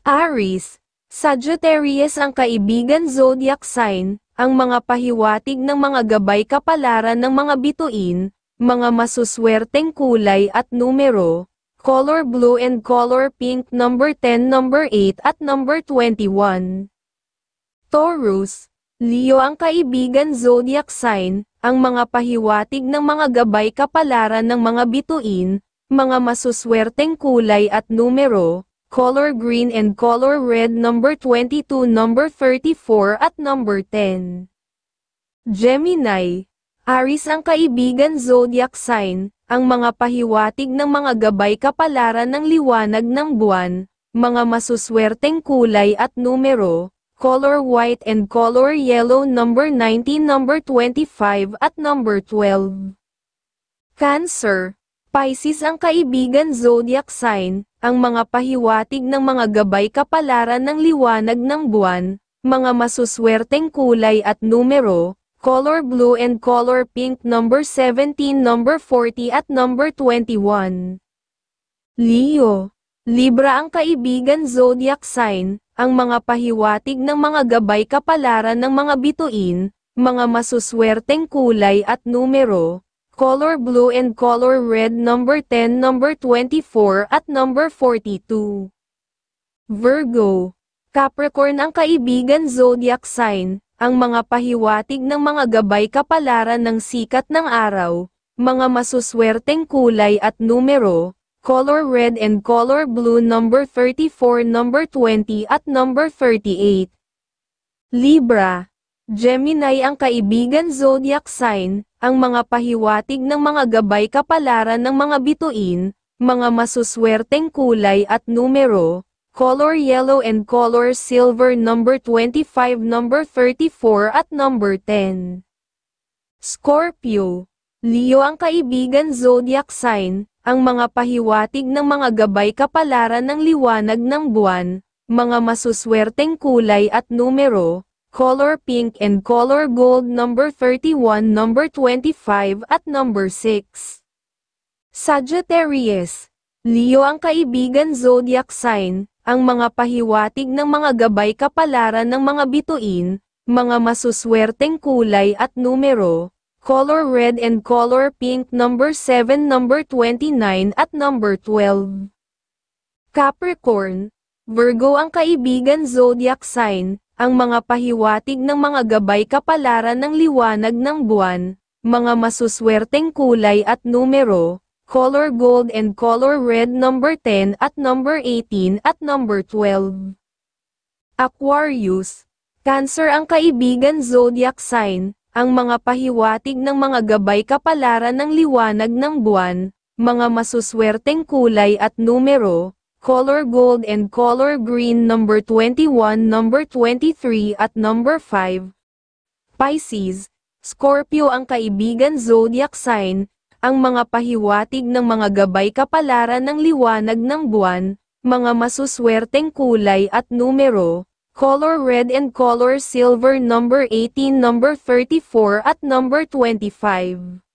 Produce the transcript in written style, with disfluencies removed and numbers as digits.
Aries, Sagittarius ang kaibigan zodiac sign, ang mga pahiwatig ng mga gabay kapalaran ng mga bituin, mga masuswerteng kulay at numero, color blue and color pink number 10, number 8 at number 21. Taurus, Leo ang kaibigan zodiac sign, ang mga pahiwatig ng mga gabay kapalaran ng mga bituin, mga masuswerteng kulay at numero, color green and color red number 22, number 34 at number 10. Gemini, Aries ang kaibigan zodiac sign, ang mga pahiwatig ng mga gabay kapalaran ng liwanag ng buwan, mga masuswerteng kulay at numero, color white and color yellow number 19, number 25 at number 12. Cancer, Pisces ang kaibigan zodiac sign, ang mga pahiwatig ng mga gabay kapalaran ng liwanag ng buwan, mga masuswerteng kulay at numero, color blue and color pink number 17, number 40 at number 21. Leo, Libra ang kaibigan zodiac sign, ang mga pahiwatig ng mga gabay kapalaran ng mga bituin, mga masuswerteng kulay at numero, color blue and color red number 10, number 24 at number 42. Virgo, Capricorn ang kaibigan zodiac sign, ang mga pahiwatig ng mga gabay kapalaran ng sikat ng araw, mga masuswerteng kulay at numero, color red and color blue number 34, number 20 at number 38. Libra, Gemini ang kaibigan zodiac sign, ang mga pahiwatig ng mga gabay kapalaran ng mga bituin, mga masuswerteng kulay at numero, color yellow and color silver number 25, number 34 at number 10. Scorpio, Leo ang kaibigan zodiac sign, ang mga pahiwatig ng mga gabay kapalaran ng liwanag ng buwan, mga masuswerteng kulay at numero, color pink and color gold number 31, number 25 at number 6. Sagittarius, Leo ang kaibigan zodiac sign, ang mga pahiwatig ng mga gabay kapalaran ng mga bituin, mga masuswerteng kulay at numero, color red and color pink number 7, number 29 at number 12. Capricorn, Virgo ang kaibigan zodiac sign, ang mga pahiwatig ng mga gabay kapalaran ng liwanag ng buwan, mga masuswerteng kulay at numero, color gold and color red number 10 at number 18 at number 12. Aquarius, Cancer ang kaibigan zodiac sign, ang mga pahiwatig ng mga gabay kapalaran ng liwanag ng buwan, mga masuswerteng kulay at numero, color gold and color green number 21, number 23 at number 5. Pisces, Scorpio ang kaibigan zodiac sign, ang mga pahiwatig ng mga gabay kapalaran ng liwanag ng buwan, mga masuswerteng kulay at numero, color red and color silver number 18, number 34 at number 25.